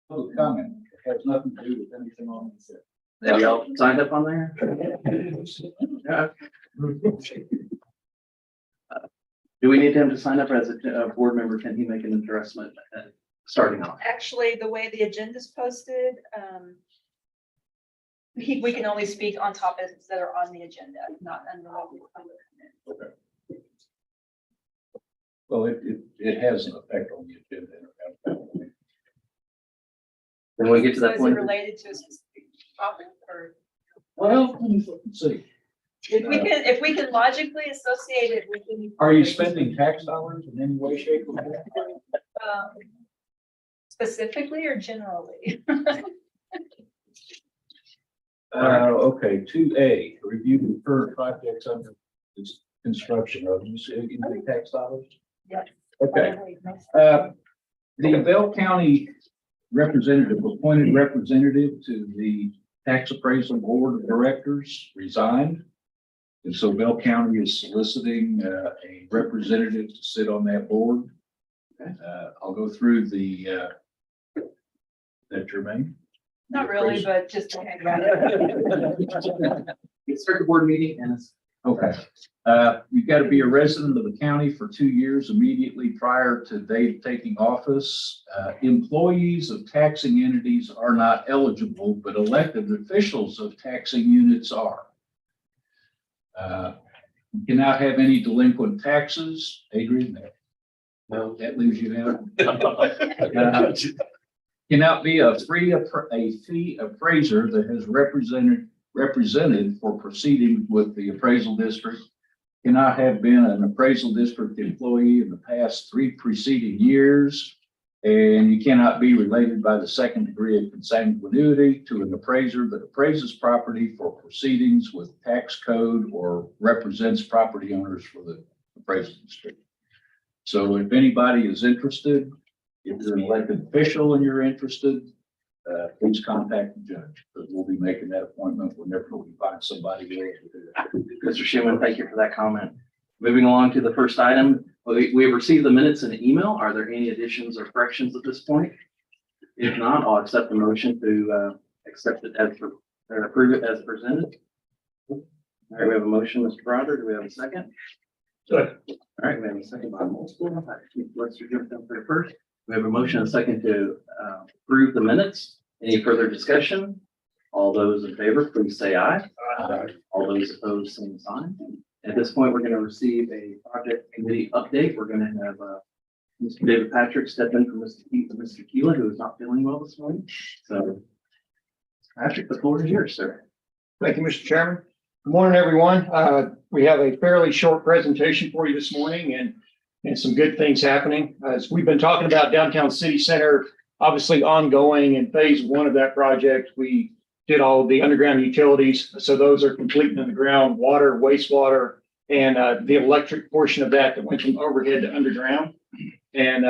Public comment. It has nothing to do with anything on this. Have y'all signed up on there? Yeah. Do we need him to sign up as a board member? Can he make an addressment starting off? Actually, the way the agenda's posted, we can only speak on topics that are on the agenda, not unrelated. Okay. Well, it has an effect on the agenda. When we get to So that is it point. related to a specific topic or? Well, let's see. If we can logically associate it with. any- Are you spending tax dollars in any way, shape, or form? Specifically or generally? Okay, 2A, review the current projects under construction. Are you using tax dollars? Yes. Okay. The Bell County representative, appointed representative to the tax appraisal board of directors resigned. And so Bell County is soliciting a representative to sit on that board. I'll go through the, that Jermaine? Not really, but just to hang about it. It's circuit board meeting and it's. Okay. You've got to be a resident of the county for 2 years immediately prior to they taking office. Employees of taxing entities are not eligible, but elected officials of taxing units are. You cannot have any delinquent taxes. Adrian, No. that leaves you out. Cannot be a fee appraiser that has represented for proceeding with the appraisal district. Cannot have been an appraisal district employee in the past 3 preceding years. And you cannot be related by the second degree of consanguinity to an appraiser that appraises property for proceedings with tax code or represents property owners for the appraisal district. So if anybody is interested, if you're an elected official and you're interested, please contact the judge, because we'll be making that appointment whenever we find somebody willing to do that. Mr. Schuman, thank you for that comment. Moving along to the first item, we have received the minutes in the email. Are there any additions or corrections at this point? If not, I'll accept the motion to accept it as, or approve it as presented. All right, we have a motion, Mr. Broderick. Do we have a second? Good. All right, we have a second by multiple. Let's jump down for first. We have a motion and a second to approve the minutes. Any further discussion? All those in favor, please say aye. Aye. All those opposed, same sign. At this point, we're going to receive a project committee update. We're going to have Mr. David Patrick step in for Mr. Keeler, who is not feeling well this morning. So, Patrick, the floor is yours, sir. Thank you, Mr. Chairman. Good morning, everyone. We have a fairly short presentation for you this morning and some good things happening. As we've been talking about downtown city center, obviously ongoing in phase one of that project, we did all the underground utilities. So those are complete in the ground, water, wastewater, and the electric portion of that went from overhead to underground. And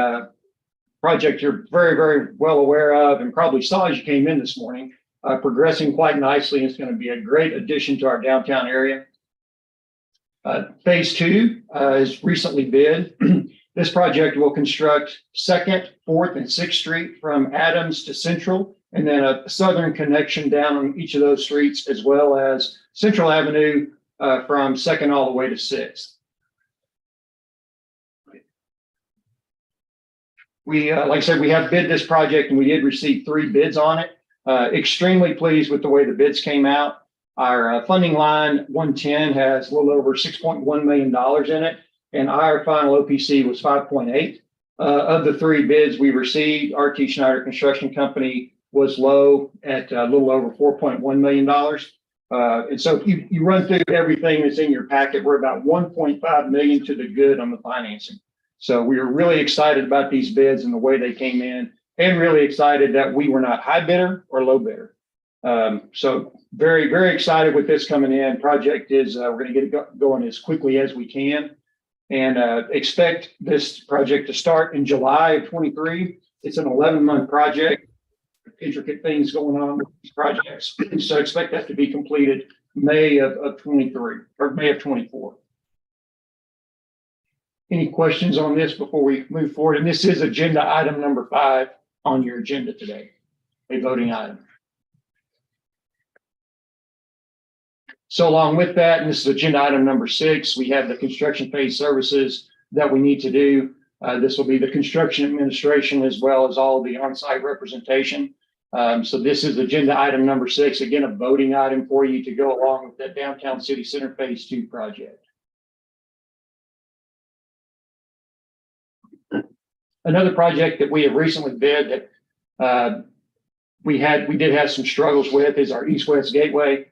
project you're very, very well aware of and probably saw as you came in this morning, progressing quite nicely. It's going to be a great addition to our downtown area. Phase two is recently bid. This project will construct 2nd, 4th, and 6th Street from Adams to Central, and then a southern connection down on each of those streets, as well as Central Avenue from 2nd all the way to 6th. We, like I said, we have bid this project and we did receive 3 bids on it. Extremely pleased with the way the bids came out. Our funding line 110 has a little over $6.1 million in it, and our final OPC was 5.8. Of the 3 bids we received, RT Schneider Construction Company was low at a little over $4.1 million. And so if you run through everything that's in your packet, we're about 1.5 million to the good on the financing. So we were really excited about these bids and the way they came in, and really excited that we were not high bidder or low bidder. So very, very excited with this coming in. Project is, we're going to get it going as quickly as we can, and expect this project to start in July of 23. It's an 11-month project. Intricate things going on with these projects. So expect that to be completed May of 23 or May of 24. Any questions on this before we move forward? And this is agenda item number 5 on your agenda today, a voting item. So along with that, and this is agenda item number 6, we have the construction phase services that we need to do. This will be the construction administration as well as all the on-site representation. So this is agenda item number 6, again, a voting item for you to go along with that downtown city center phase 2 project. Another project that we have recently bid that we did have some struggles with is our east-west gateway.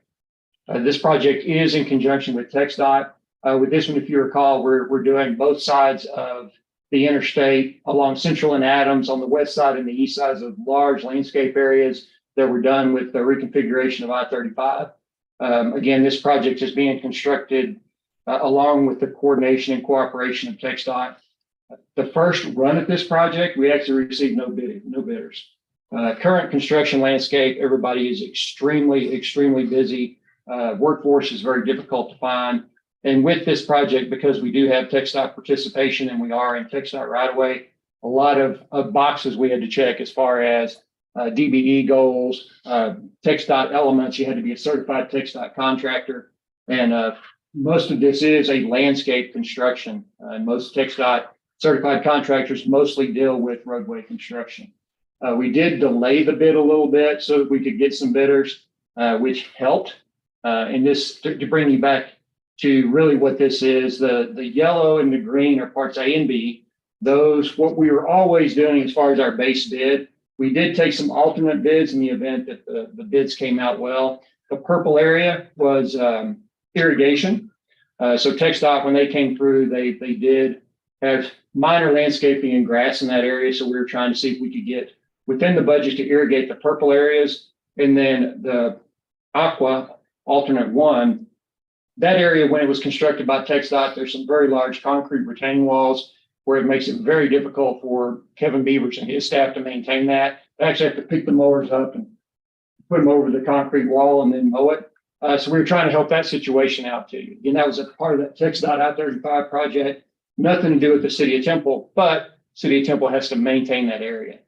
This project is in conjunction with TxDOT. With this one, if you recall, we're doing both sides of the interstate along Central and Adams on the west side and the east sides of large landscape areas that were done with the reconfiguration of I-35. Again, this project is being constructed along with the coordination and cooperation of TxDOT. The first run at this project, we actually received no bidders. Current construction landscape, everybody is extremely busy. Workforce is very difficult to find. And with this project, because we do have TxDOT participation and we are in TxDOT right away, a lot of boxes we had to check as far as DBE goals, TxDOT elements. You had to be a certified TxDOT contractor. And most of this is a landscape construction. And most TxDOT certified contractors mostly deal with roadway construction. We did delay the bid a little bit so that we could get some bidders, which helped. And this, to bring you back to really what this is, the yellow and the green are parts A and B. Those, what we were always doing as far as our base bid, we did take some alternate bids in the event that the bids came out well. The purple area was irrigation. So TxDOT, when they came through, they did have minor landscaping and grass in that area. So we were trying to see if we could get within the budget to irrigate the purple areas. And then the aqua, alternate 1, that area, when it was constructed by TxDOT, there's some very large concrete retaining walls where it makes it very difficult for Kevin Beavers and his staff to maintain that. actually have to pick the mowers up and put them over the concrete wall and then mow it. So we were trying to help that situation out too. And that was a part of that TxDOT I-35 project. Nothing to do with the city of Temple, but city of Temple has to maintain that area.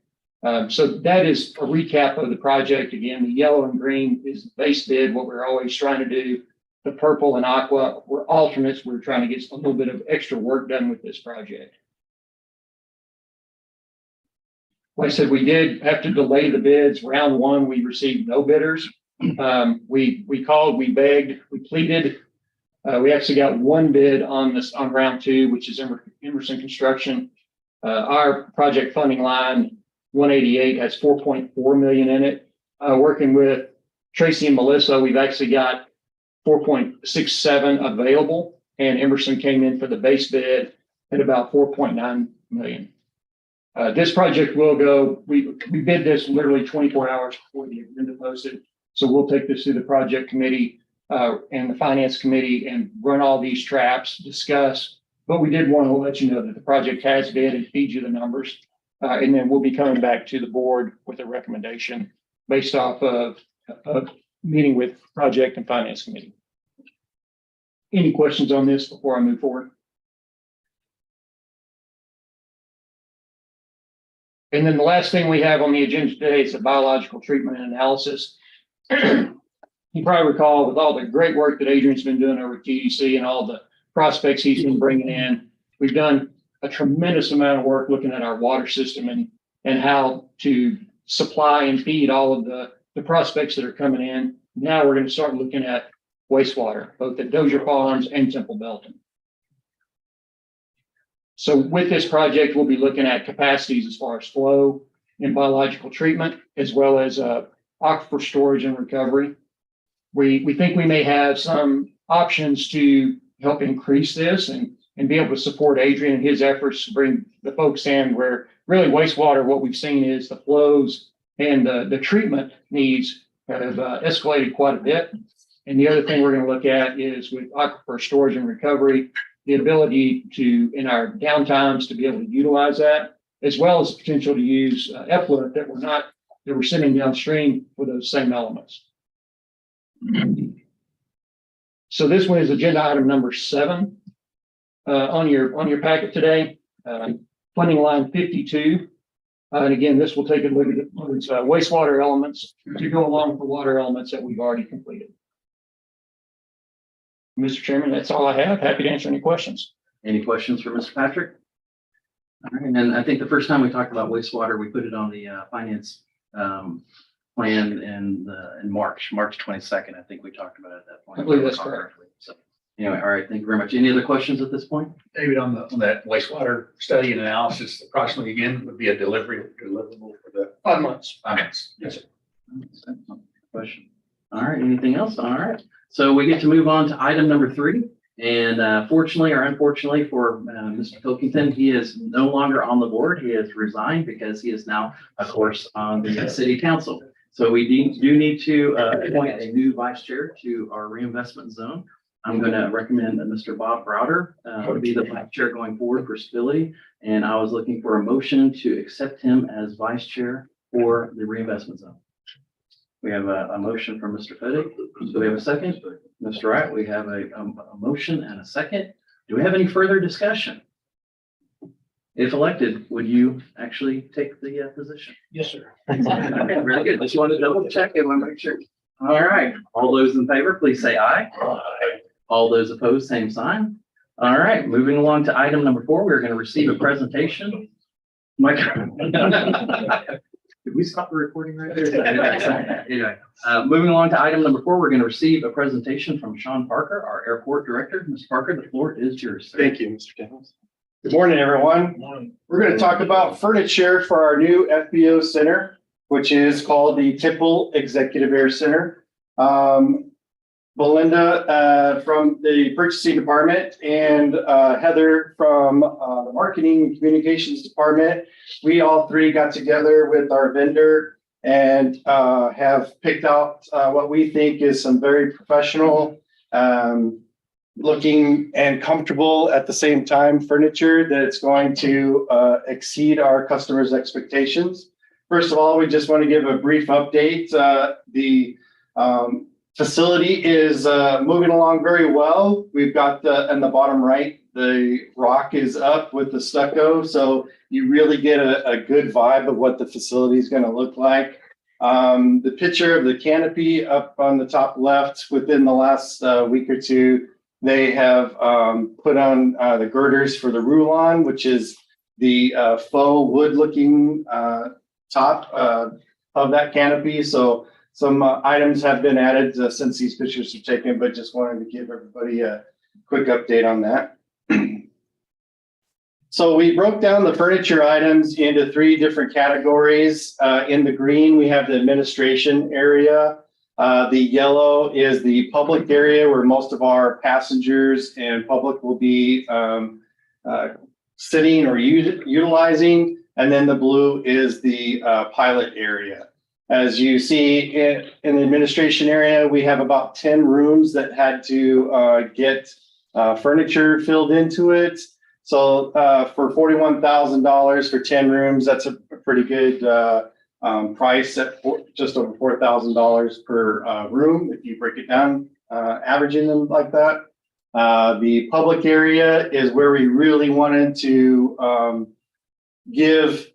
So that is a recap of the project. Again, the yellow and green is the base bid, what we're always trying to do. The purple and aqua were alternates. We're trying to get a little bit of extra work done with this project. Like I said, we did have to delay the bids. Round one, we received no bidders. We called, we begged, we pleaded. We actually got one bid on round two, which is Emerson Construction. Our project funding line 188 has 4.4 million in it. Working with Tracy and Melissa, we've actually got 4.67 available, and Emerson came in for the base bid at about 4.9 million. This project will go, we bid this literally 24 hours before the agenda posted. So we'll take this to the project committee and the finance committee and run all these traps, discuss. But we did want to let you know that the project has bid and feed you the numbers. And then we'll be coming back to the board with a recommendation based off of meeting with project and finance committee. Any questions on this before I move forward? And then the last thing we have on the agenda today is the biological treatment and analysis. You probably recall with all the great work that Adrian's been doing over at TDC and all the prospects he's been bringing in, we've done a tremendous amount of work looking at our water system and how to supply and feed all of the prospects that are coming in. Now we're going to start looking at wastewater, both at Dozier Farms and Temple Belton. So with this project, we'll be looking at capacities as far as flow and biological treatment, as well as aquifer storage and recovery. We think we may have some options to help increase this and be able to support Adrian and his efforts to bring the folks in where really wastewater, what we've seen is the flows and the treatment needs have escalated quite a bit. And the other thing we're going to look at is with aquifer storage and recovery, the ability to, in our downtimes, to be able to utilize that, as well as the potential to use effluent that we're sending downstream for those same elements. So this one is agenda item number 7 on your packet today, funding line 52. And again, this will take a look at wastewater elements to go along with the water elements that we've already completed. Mr. Chairman, that's all I have. Happy to answer any questions. Any questions for Mr. Patrick? All right, and I think the first time we talked about wastewater, we put it on the finance plan in March 22nd. I think we talked about it at that point. I believe that's correct. So anyway, all right, thank you very much. Any other questions at this point? David, on that wastewater study and analysis, approximately again would be a deliverable for the 5 months. 5 months. Yes, sir. Question. All right, anything else? All right. So we get to move on to item number 3. And fortunately or unfortunately for Mr. Pilkington, he is no longer on the board. He has resigned because he is now, of course, on the city council. So we do need to appoint a new vice chair to our reinvestment zone. I'm going to recommend that Mr. Bob Browder be the vice chair going forward for stability. And I was looking for a motion to accept him as vice chair for the reinvestment zone. We have a motion from Mr. Fettig. Do we have a second? Mr. Wright, we have a motion and a second. Do we have any further discussion? If elected, would you actually take the position? Yes, sir. Okay, very good. Just want to double check and want to make sure. All right. All those in favor, please say aye. Aye. All those opposed, same sign. All right. Moving along to item number 4, we're going to receive a presentation. Mike. Did we stop the recording right there? Anyway, moving along to item number 4, we're going to receive a presentation from Sean Parker, our airport director. Mr. Parker, the floor is yours, sir. Thank you, Mr. Daniels. Good morning, everyone. We're going to talk about furniture for our new FBO center, which is called the Temple Executive Air Center. Belinda from the purchasing department and Heather from the marketing and communications department. We all three got together with our vendor and have picked out what we think is some very professional looking and comfortable at the same time furniture that's going to exceed our customers' expectations. First of all, we just want to give a brief update. The facility is moving along very well. We've got in the bottom right, the rock is up with the stucco, so you really get a good vibe of what the facility is going to look like. The picture of the canopy up on the top left, within the last week or two, they have put on the girders for the Rulon, which is the faux wood-looking top of that canopy. So some items have been added since these pictures were taken, but just wanted to give everybody a quick update on that. So we broke down the furniture items into 3 different categories. In the green, we have the administration area. The yellow is the public area where most of our passengers and public will be sitting or utilizing. And then the blue is the pilot area. As you see in the administration area, we have about 10 rooms that had to get furniture filled into it. So for $41,000 for 10 rooms, that's a pretty good price at just over $4,000 per room if you break it down, averaging them like that. The public area is where we really wanted to give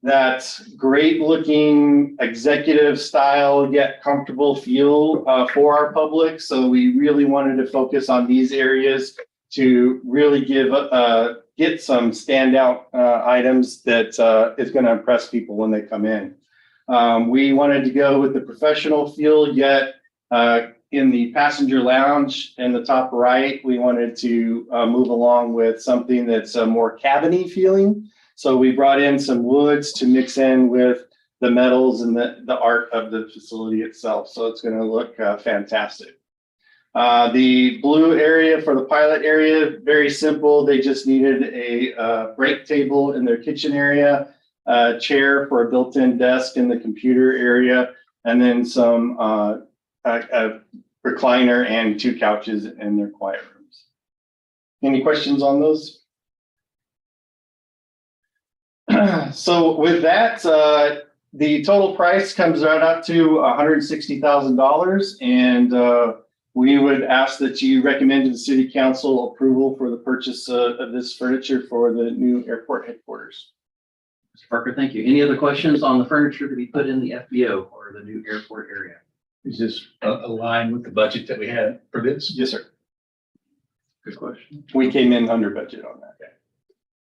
that great looking executive style yet comfortable feel for our public. So we really wanted to focus on these areas to really get some standout items that is going to impress people when they come in. We wanted to go with the professional feel, yet in the passenger lounge in the top right, we wanted to move along with something that's more cabiny feeling. So we brought in some woods to mix in with the metals and the art of the facility itself. So it's going to look fantastic. The blue area for the pilot area, very simple. They just needed a break table in their kitchen area, a chair for a built-in desk in the computer area, and then some a recliner and 2 couches in their quiet rooms. Any questions on those? So with that, the total price comes right up to $160,000, and we would ask that you recommend to the city council approval for the purchase of this furniture for the new airport headquarters. Mr. Parker, thank you. Any other questions on the furniture to be put in the FBO or the new airport area? Is this aligned with the budget that we had for this? Yes, sir. Good question. We came in under budget on that.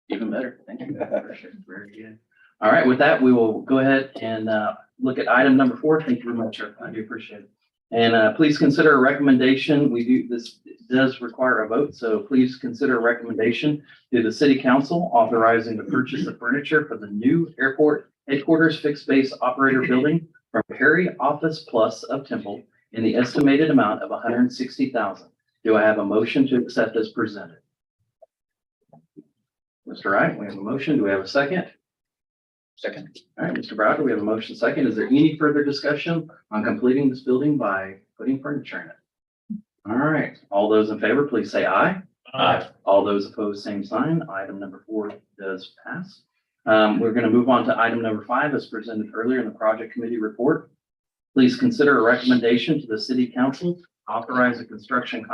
Even better. Thank you. Appreciate it. Very good. All right, with that, we will go ahead and look at item number 4. Thank you very much, sir. I do appreciate it. And please consider a recommendation. This does require a vote, so please consider a recommendation to the city council authorizing the purchase of furniture for the new airport headquarters fixed base operator building from Perry Office Plus of Temple in the estimated amount of $160,000. Do I have a motion to accept as presented? Mr. Wright, we have a motion. Do we have a second? Second. All right, Mr. Browder, we have a motion second. Is there any further discussion on completing this building by putting furniture in it? All right, all those in favor, please say aye. Aye. All those opposed, same sign. Item number 4 does pass. We're going to move on to item number 5 as presented earlier in the project committee report. Please consider a recommendation to the city council to authorize a construction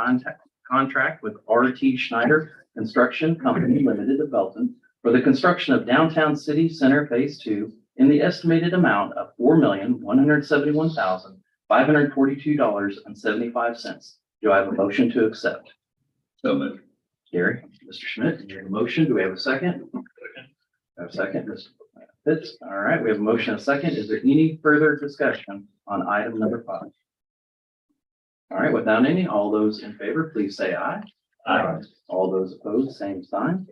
contract with RT Schneider Construction Company Limited of Belton for the construction of downtown city center phase 2 in the estimated amount of $4,171,542.75. Do I have a motion to accept? So moved. Gary, Mr. Schmidt, you have a motion. Do we have a second? I have a second, Mr. Pitts. All right, we have a motion and a second. Is there any further discussion on item number 5? All right, without any, all those in favor, please say aye. Aye. All those opposed, same sign.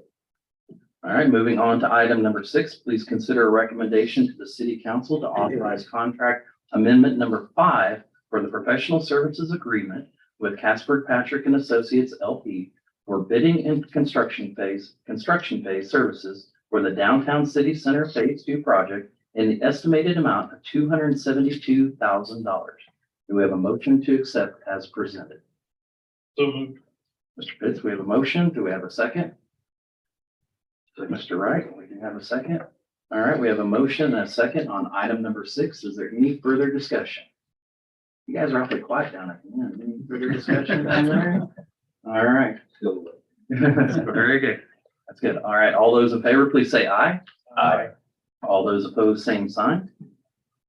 All right, moving on to item number 6, please consider a recommendation to the city council to authorize contract amendment number 5 for the professional services agreement with Casper Patrick and Associates LP for bidding and construction phase services for the downtown city center phase 2 project in the estimated amount of $272,000. Do we have a motion to accept as presented? So moved. Mr. Pitts, we have a motion. Do we have a second? Mr. Wright, we do have a second. All right, we have a motion and a second on item number 6. Is there any further discussion? You guys are awfully quiet down at the end. Any further discussion down there? All right. Very good. That's good. All right, all those in favor, please say aye. Aye. All those opposed, same sign.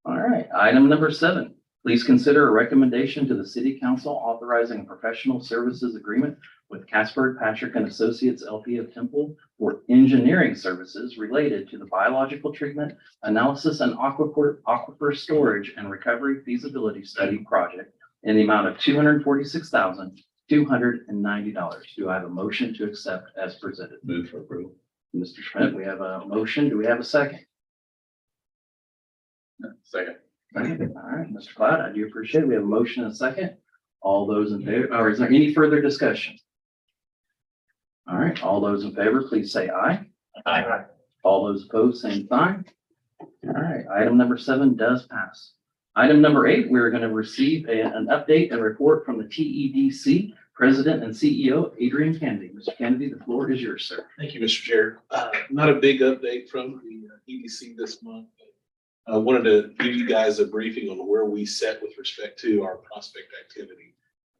All right, item number 7. Please consider a recommendation to the City Council authorizing a professional services agreement with Casper, Patrick and Associates LP of Temple for engineering services related to the biological treatment, analysis and aquifer storage and recovery feasibility study project in the amount of $246,290. Do I have a motion to accept as presented? Move for approval. Mr. Schmidt, we have a motion. Do we have a second? Second. All right, Mr. Cloud, I do appreciate it. We have a motion and a second. All those in favor, or is there any further discussion? All right, all those in favor, please say aye. Aye. All those opposed, same sign. All right, item number 7 does pass. Item number 8, we're going to receive an update and report from the TEDC President and CEO, Adrian Kennedy. Mr. Kennedy, the floor is yours, sir. Thank you, Mr. Chair. Not a big update from the EDC this month. I wanted to give you guys a briefing on where we set with respect to our prospect activity.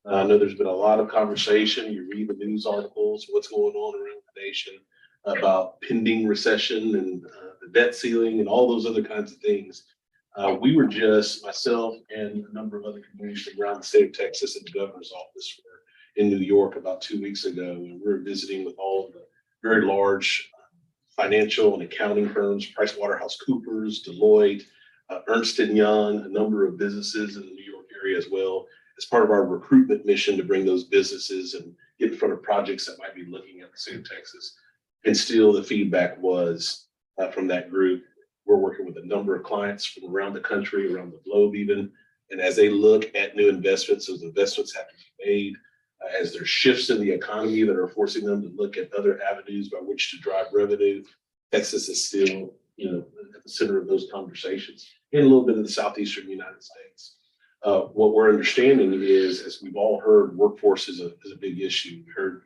I know there's been a lot of conversation. You read the news articles, what's going on around the nation about pending recession and the debt ceiling and all those other kinds of things. We were just, myself and a number of other communities from around the state of Texas and the governor's office were in New York about 2 weeks ago. And we were visiting with all of the very large financial and accounting firms, PricewaterhouseCoopers, Deloitte, Ernst & Young, a number of businesses in the New York area as well, as part of our recruitment mission to bring those businesses and get in front of projects that might be looking at the state of Texas. And still the feedback was from that group, we're working with a number of clients from around the country, around the globe even. And as they look at new investments, those investments have to be made. As there's shifts in the economy that are forcing them to look at other avenues by which to drive revenue, Texas is still, at the center of those conversations in a little bit of the southeastern United States. What we're understanding is, as we've all heard, workforce is a big issue. We heard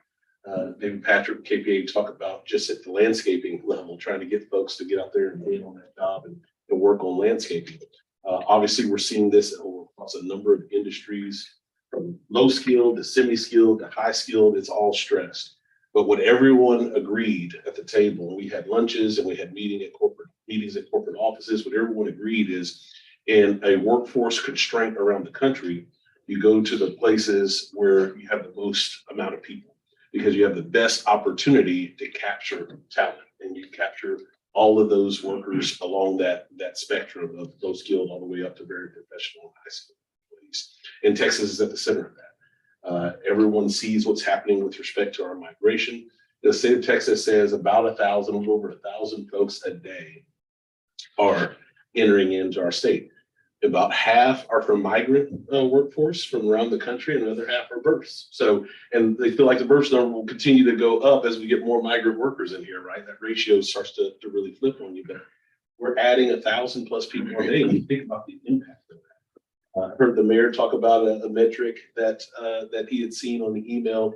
David Patrick, KPA, talk about just at the landscaping level, trying to get folks to get out there and get on that job and work on landscaping. Obviously, we're seeing this across a number of industries, from low skilled to semi-skilled to high skilled. It's all stressed. But what everyone agreed at the table, we had lunches and we had meetings at corporate offices, what everyone agreed is, in a workforce constraint around the country, you go to the places where you have the most amount of people, because you have the best opportunity to capture talent, and you capture all of those workers along that spectrum of low skilled all the way up to very professional and high skilled employees. And Texas is at the center of that. Everyone sees what's happening with respect to our migration. The state of Texas says about 1,000, a little over 1,000 folks a day are entering into our state. About half are from migrant workforce from around the country, and another half are births. So, and they feel like the birth number will continue to go up as we get more migrant workers in here, right? That ratio starts to really flip on you. But we're adding 1,000 plus people a day. When you think about the impact of that. I heard the mayor talk about a metric that he had seen on the email.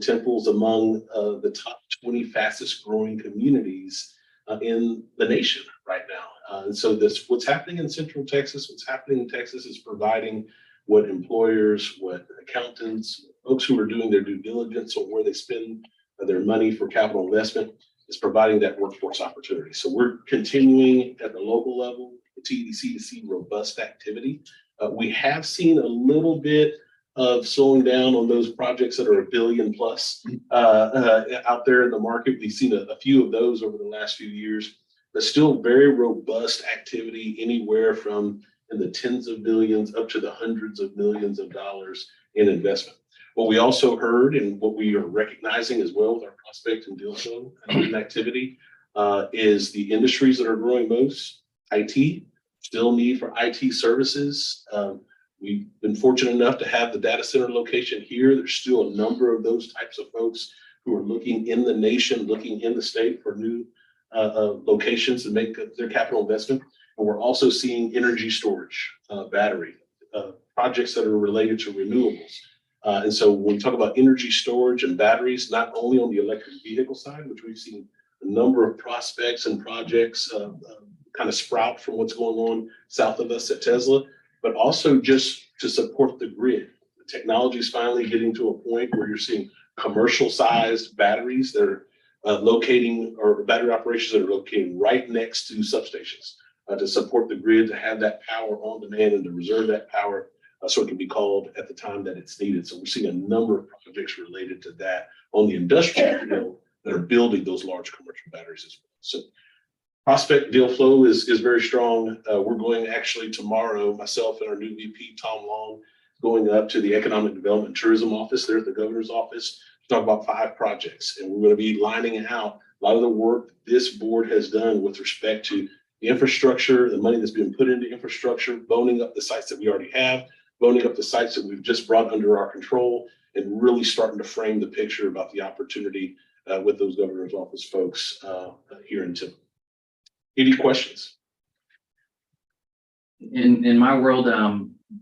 Temple's among the top 20 fastest growing communities in the nation right now. And so what's happening in Central Texas, what's happening in Texas is providing what employers, what accountants, folks who are doing their due diligence on where they spend their money for capital investment, is providing that workforce opportunity. So we're continuing at the local level, the TDC, to see robust activity. We have seen a little bit of slowing down on those projects that are $1 billion plus out there in the market. We've seen a few of those over the last few years, but still very robust activity, anywhere from in the tens of billions up to the hundreds of millions of dollars in investment. What we also heard, and what we are recognizing as well with our prospect and deal flow and activity, is the industries that are growing most. IT, still need for IT services. We've been fortunate enough to have the data center location here. There's still a number of those types of folks who are looking in the nation, looking in the state for new locations to make their capital investment. And we're also seeing energy storage, battery, projects that are related to renewables. And so when we talk about energy storage and batteries, not only on the electric vehicle side, which we've seen a number of prospects and projects kind of sprout from what's going on south of us at Tesla, but also just to support the grid. The technology is finally getting to a point where you're seeing commercial sized batteries that are locating, or battery operations that are locating right next to substations to support the grid, to have that power on demand and to reserve that power so it can be called at the time that it's needed. So we're seeing a number of projects related to that on the industrial field that are building those large commercial batteries as well. So prospect deal flow is very strong. We're going actually tomorrow, myself and our new VP, Tom Long, going up to the Economic Development and Tourism Office there at the governor's office to talk about 5 projects. And we're going to be lining out a lot of the work this board has done with respect to the infrastructure, the money that's been put into infrastructure, boning up the sites that we already have, boning up the sites that we've just brought under our control, and really starting to frame the picture about the opportunity with those governor's office folks here in Temple. Any questions? In my world,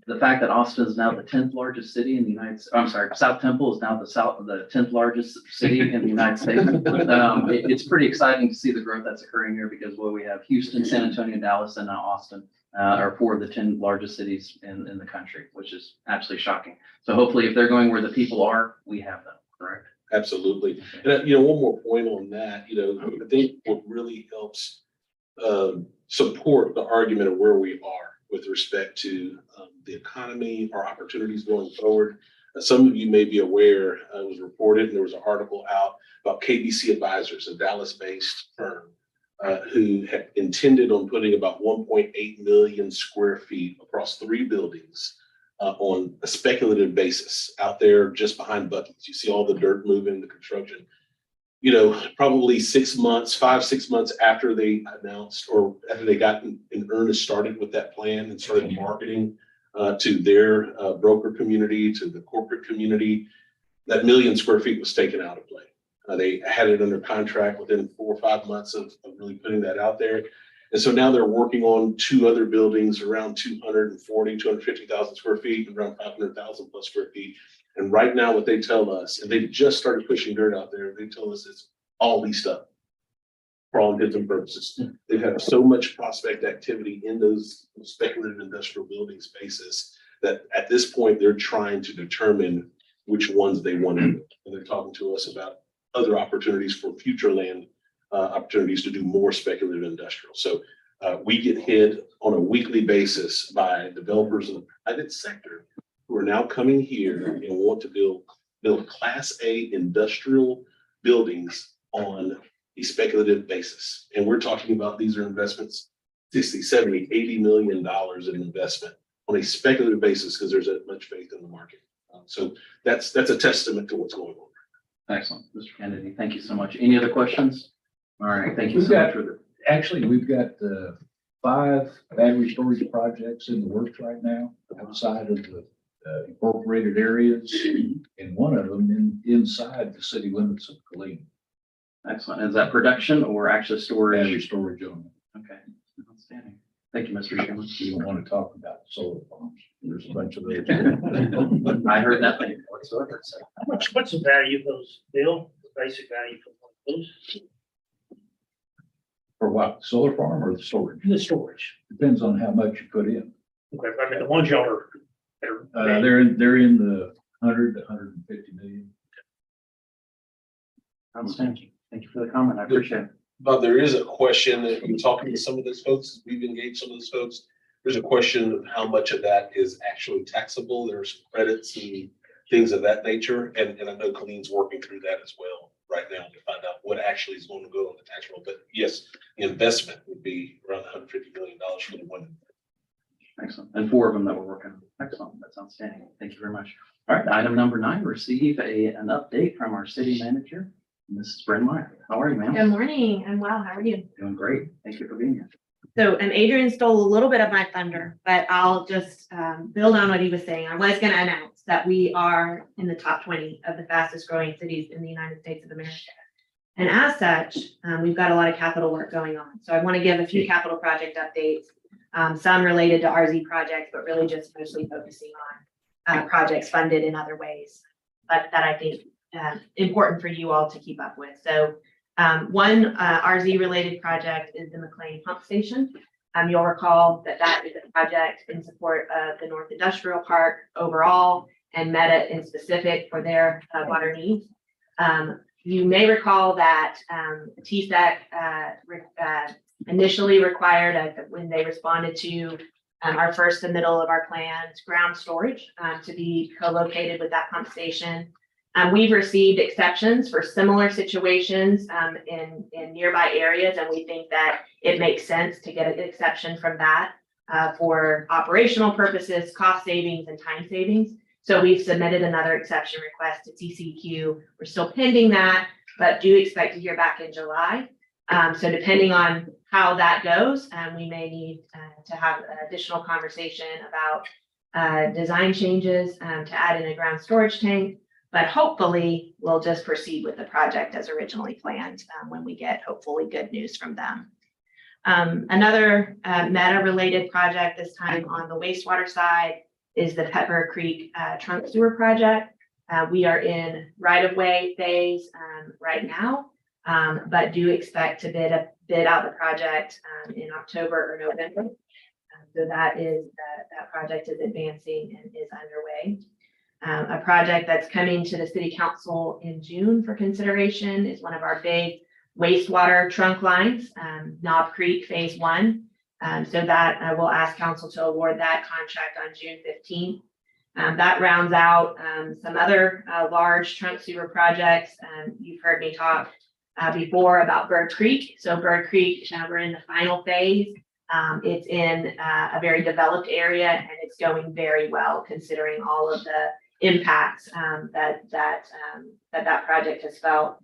the fact that Austin is now the 10th largest city in the United States, I'm sorry, South Temple is now the 10th largest city in the United States. It's pretty exciting to see the growth that's occurring here because we have Houston, San Antonio, Dallas, and now Austin are 4 of the 10 largest cities in the country, which is absolutely shocking. So hopefully if they're going where the people are, we have them, correct? Absolutely. And one more point on that, I think what really helps support the argument of where we are with respect to the economy, our opportunities going forward. Some of you may be aware, it was reported, and there was an article out about KBC Advisors, a Dallas-based firm, who had intended on putting about 1.8 million square feet across 3 buildings on a speculative basis out there just behind Buc-ee's. You see all the dirt moving, the construction. Probably 6 months, 5-6 months after they announced, or after they got in earnest started with that plan and started marketing to their broker community, to the corporate community, that 1 million square feet was taken out of play. They had it under contract within 4 or 5 months of really putting that out there. And so now they're working on 2 other buildings around 250,000 square feet, around 500,000 plus square feet. And right now what they tell us, and they've just started pushing dirt out there, they tell us it's all leased up for all intents and purposes. They've had so much prospect activity in those speculative industrial building spaces that at this point they're trying to determine which ones they want to do. And they're talking to us about other opportunities for future land opportunities to do more speculative industrial. So we get hit on a weekly basis by developers in the private sector who are now coming here and want to build Class A industrial buildings on a speculative basis. And we're talking about, these are investments, 60, 70, $80 million in investment on a speculative basis because there's that much faith in the market. So that's a testament to what's going on. Excellent, Mr. Kennedy. Thank you so much. Any other questions? All right, thank you We've so got- much for the. Actually, we've got 5 battery storage projects in the works right now outside of the incorporated areas, and one of them inside the city limits of Killeen. Excellent. Is that production or actually Battery storage? storage only. Okay, outstanding. Thank you, Mr. Chairman. You don't want to talk about solar farms. There's a bunch of those. I heard nothing whatsoever. So What's the value of those, Bill? The basic value for one of those? For what, solar farm or the storage? The storage. Depends on how much you put in. Okay, I mean, the ones y'all are. They're in the 100 to 150 million. outstanding. Thank you for the comment. I appreciate it. But there is a question that in talking to some of those folks, we've engaged some of those folks. There's a question of how much of that is actually taxable. There's credits and things of that nature. And I know Colleen's working through that as well right now to find out what actually is going to go on the tax roll. But yes, the investment would be around $150 million for the one. Excellent. And 4 of them that we're working on. Excellent. That's outstanding. Thank you very much. All right. Item number 9, receive an update from our city manager, Mrs. Bryn Meyer. How are you, ma'am? Good morning. I'm well. How are you? Doing great. Thank you for being here. So, Adrian stole a little bit of my thunder, but I'll just build on what he was saying. I was going to announce that we are in the top 20 of the fastest growing cities in the United States of America. And as such, we've got a lot of capital work going on. So I want to give a few capital project updates, some related to RZ projects, but really just mostly focusing on projects funded in other ways, but that I think important for you all to keep up with. So One RZ related project is the McLean Pump Station. You'll recall that that is a project in support of the North Industrial Park overall and Meta in specific for their water needs. You may recall that TSEC initially required, when they responded to our first submittal of our plans, ground storage to be co-located with that pump station. We've received exceptions for similar situations in nearby areas, and we think that it makes sense to get an exception from that for operational purposes, cost savings, and time savings. So we've submitted another exception request to TCEQ. We're still pending that, but do expect to hear back in July. So depending on how that goes, we may need to have an additional conversation about design changes to add in a ground storage tank. But hopefully we'll just proceed with the project as originally planned when we get hopefully good news from them. Another Meta related project, this time on the wastewater side, is the Pepper Creek trunk sewer project. We are in right-of-way phase right now, but do expect to bid out the project in October or November. So that project is advancing and is underway. A project that's coming to the city council in June for consideration is one of our big wastewater trunk lines, Knob Creek Phase 1. So that we'll ask council to award that contract on June 15th. That rounds out some other large trunk sewer projects. You've heard me talk before about Bird Creek. So Bird Creek, we're in the final phase. It's in a very developed area, and it's going very well considering all of the impacts that project has felt.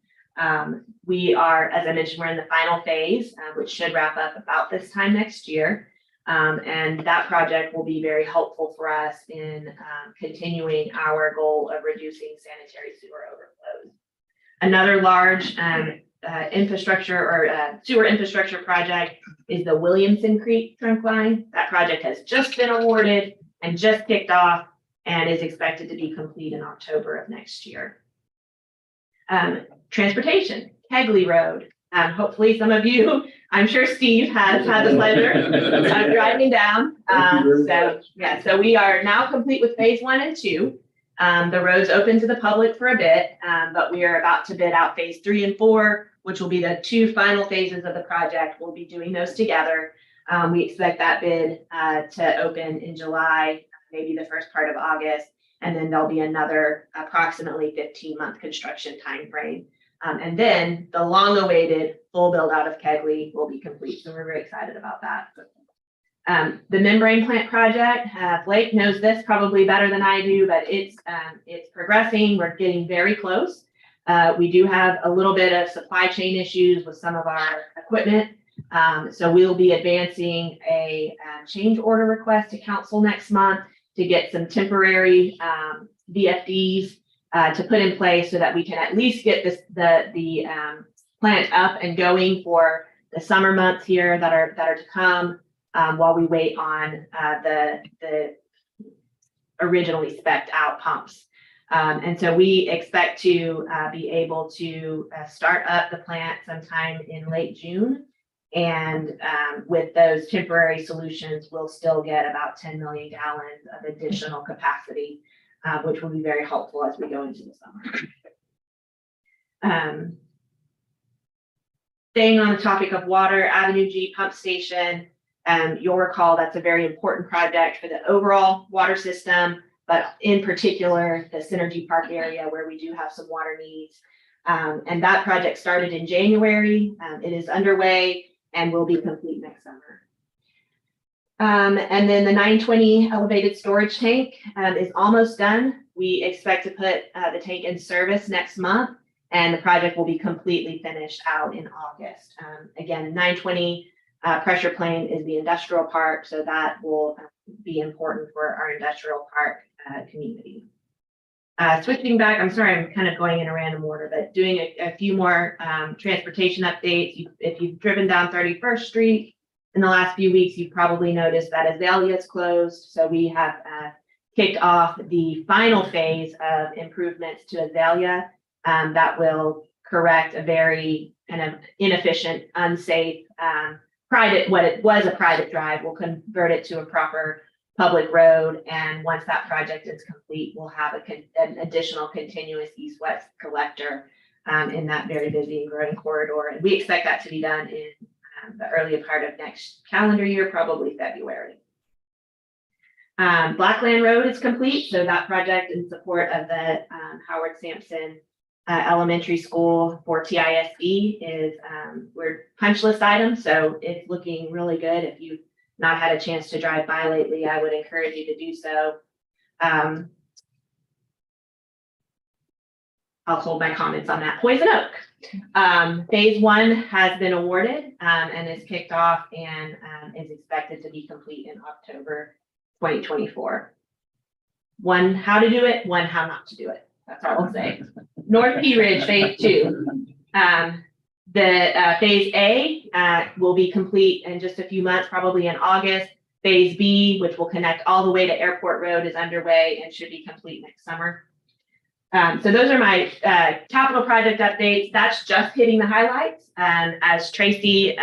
We are, as I mentioned, we're in the final phase, which should wrap up about this time next year. And that project will be very helpful for us in continuing our goal of reducing sanitary sewer overflows. Another large infrastructure or sewer infrastructure project is the Williamson Creek trunk line. That project has just been awarded and just kicked off and is expected to be complete in October of next year. Transportation, Kegley Road. Hopefully some of you, I'm sure Steve has had the pleasure of driving down. So we are now complete with phase 1 and 2. The road's open to the public for a bit, but we are about to bid out phase 3 and 4, which will be the 2 final phases of the project. We'll be doing those together. We expect that bid to open in July, maybe the first part of August, and then there'll be another approximately 15-month construction timeframe. And then the long-awaited full build-out of Kegley will be complete. So we're very excited about that. The membrane plant project, Blake knows this probably better than I do, but it's progressing. We're getting very close. We do have a little bit of supply chain issues with some of our equipment. So we'll be advancing a change order request to council next month to get some temporary VFDs to put in place so that we can at least get the plant up and going for the summer months here that are to come, while we wait on the originally spec'd out pumps. And so we expect to be able to start up the plant sometime in late June. And with those temporary solutions, we'll still get about 10 million gallons of additional capacity, which will be very helpful as we go into the summer. Staying on the topic of water, Avenue G pump station, you'll recall that's a very important project for the overall water system, but in particular, the Synergy Park area where we do have some water needs. And that project started in January. It is underway and will be complete next summer. And then the 920 elevated storage tank is almost done. We expect to put the tank in service next month, and the project will be completely finished out in August. Again, 920 pressure plane is the industrial park, so that will be important for our industrial park community. Switching back, I'm sorry, I'm kind of going in a random order, but doing a few more transportation updates. If you've driven down 31st Street in the last few weeks, you've probably noticed that Azalea is closed. So we have kicked off the final phase of improvements to Azalea that will correct a very kind of inefficient, unsafe, what it was a private drive. We'll convert it to a proper public road. And once that project is complete, we'll have an additional continuous east-west collector in that very busy and growing corridor. And we expect that to be done in the earlier part of next calendar year, probably February. Blackland Road is complete. So that project in support of the Howard Sampson Elementary School for TISE is we're punch list items. So it's looking really good. If you've not had a chance to drive by lately, I would encourage you to do so. I'll hold my comments on that. Poison Oak. Phase 1 has been awarded and is kicked off and is expected to be complete in October 2024. One, how to do it, one, how not to do it. That's all I'll say. North Pea Ridge Phase 2. The Phase A will be complete in just a few months, probably in August. Phase B, which will connect all the way to Airport Road, is underway and should be complete next summer. So those are my capital project updates. That's just hitting the highlights. As Tracy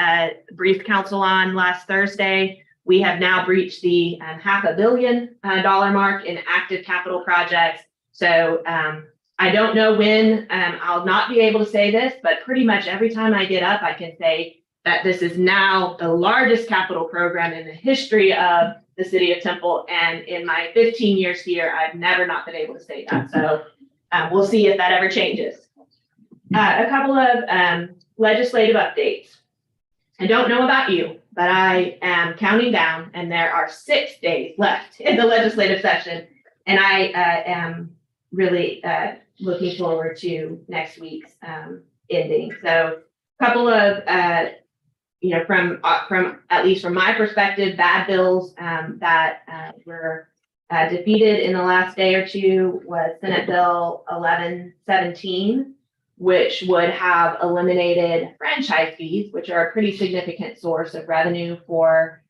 briefed council on last Thursday, we have now breached the $500 million mark in active capital projects. So I don't know when I'll not be able to say this, but pretty much every time I get up, I can say that this is now the largest capital program in the history of the city of Temple. And in my 15 years here, I've never not been able to say that. So we'll see if that ever changes. A couple of legislative updates. I don't know about you, but I am counting down and there are 6 days left in the legislative session. And I am really looking forward to next week's ending. So a couple of, from at least from my perspective, bad bills that were defeated in the last day or two was Senate Bill 1117, which would have eliminated franchise fees, which are a pretty significant source of revenue for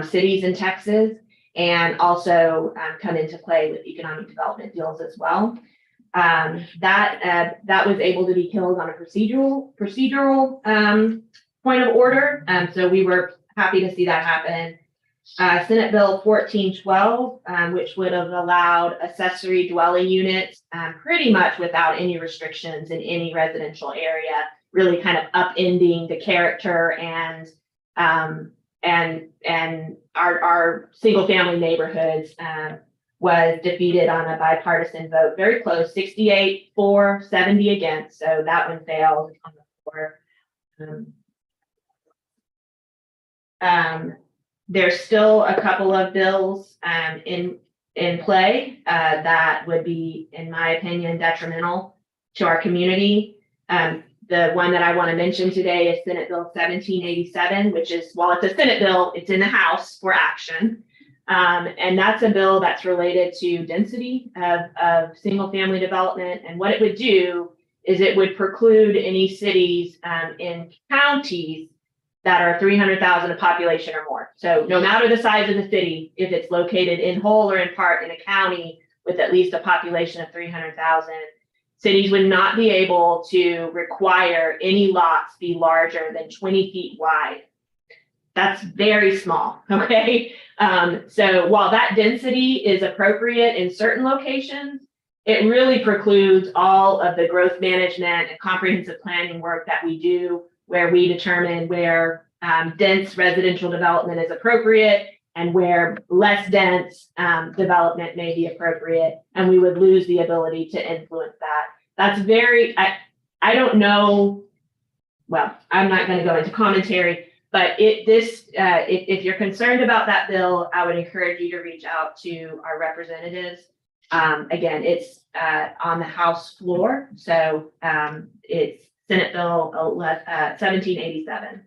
cities in Texas, and also come into play with economic development deals as well. That was able to be killed on a procedural point of order. So we were happy to see that happen. Senate Bill 1412, which would have allowed accessory dwelling units pretty much without any restrictions in any residential area, really kind of upending the character and our single family neighborhoods was defeated on a bipartisan vote, very close, 68 for, 70 against. So that one failed on the floor. There's still a couple of bills in play that would be, in my opinion, detrimental to our community. The one that I want to mention today is Senate Bill 1787, which is, while it's a Senate bill, it's in the House for action. And that's a bill that's related to density of single family development. And what it would do is it would preclude any cities in counties that are 300,000 of population or more. So no matter the size of the city, if it's located in whole or in part in a county with at least a population of 300,000, cities would not be able to require any lots be larger than 20 feet wide. That's very small, okay? So while that density is appropriate in certain locations, it really precludes all of the growth management and comprehensive planning work that we do, where we determine where dense residential development is appropriate and where less dense development may be appropriate. And we would lose the ability to influence that. That's very, I don't know, well, I'm not going to go into commentary, but if you're concerned about that bill, I would encourage you to reach out to our representatives. Again, it's on the House floor. So it's Senate Bill 1787.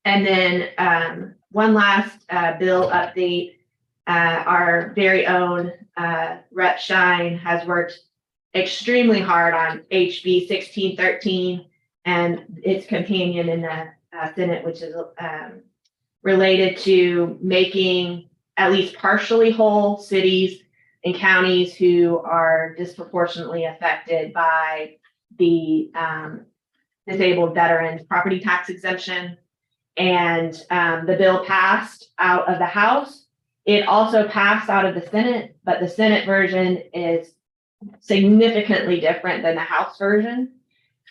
And then one last bill update. Our very own Rep. Shine has worked extremely hard on HB 1613 and its companion in the Senate, which is related to making at least partially whole cities and counties who are disproportionately affected by the disabled veterans property tax exemption. And the bill passed out of the House. It also passed out of the Senate, but the Senate version is significantly different than the House version.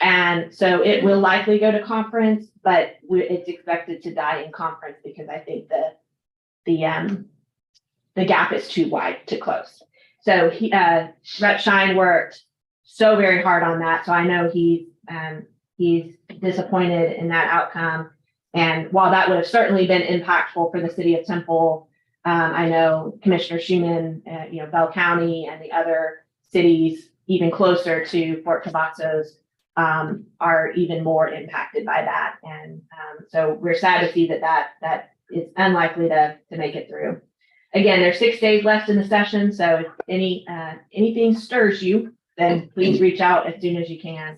And so it will likely go to conference, but it's expected to die in conference because I think the gap is too wide to close. So Rep. Shine worked so very hard on that. So I know he's disappointed in that outcome. And while that would have certainly been impactful for the city of Temple, I know Commissioner Schuman, Bell County and the other cities even closer to Fort Cavazos are even more impacted by that. And so we're sad to see that is unlikely to make it through. Again, there's 6 days left in the session, so if anything stirs you, then please reach out as soon as you can.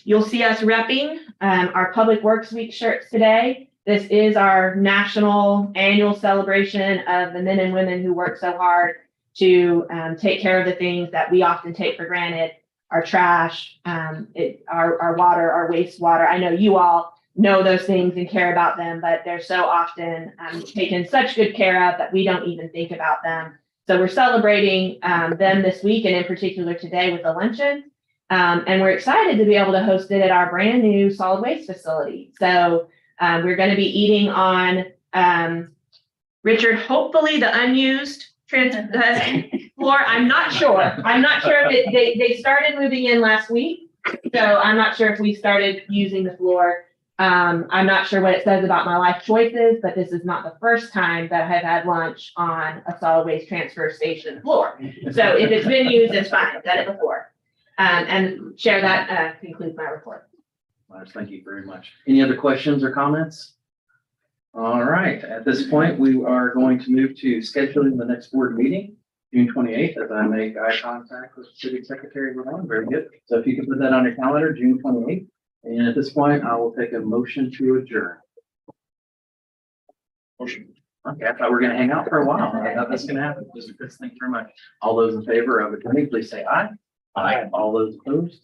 You'll see us repping our Public Works Week shirts today. This is our national annual celebration of the men and women who work so hard to take care of the things that we often take for granted, our trash, our water, our wastewater. I know you all know those things and care about them, but they're so often taken such good care of that we don't even think about them. So we're celebrating them this week, and in particular today with the luncheon. And we're excited to be able to host it at our brand new solid waste facility. So we're going to be eating on, Richard, hopefully the unused floor. I'm not sure. I'm not sure if they started moving in last week. So I'm not sure if we started using the floor. I'm not sure what it says about my life choices, but this is not the first time that I've had lunch on a solid waste transfer station floor. So if it's been used, it's fine. I've done it before. And share that concludes my report. Lars, thank you very much. Any other questions or comments? All right, at this point, we are going to move to scheduling the next board meeting, June 28th, as I make eye contact with City Secretary Ramon. Very good. So if you can put that on your calendar, June 28th. And at this point, I will take a motion to adjourn. Motion. Okay, I thought we were going to hang out for a while. I thought that's going to happen. Mr. Chris, thank you very much. All those in favor of adjourning, please say aye. Aye. All those opposed?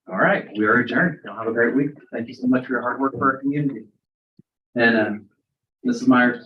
All right, we are adjourned. Y'all have a great week. Thank you so much for your hard work for our community. And Mrs. Myers,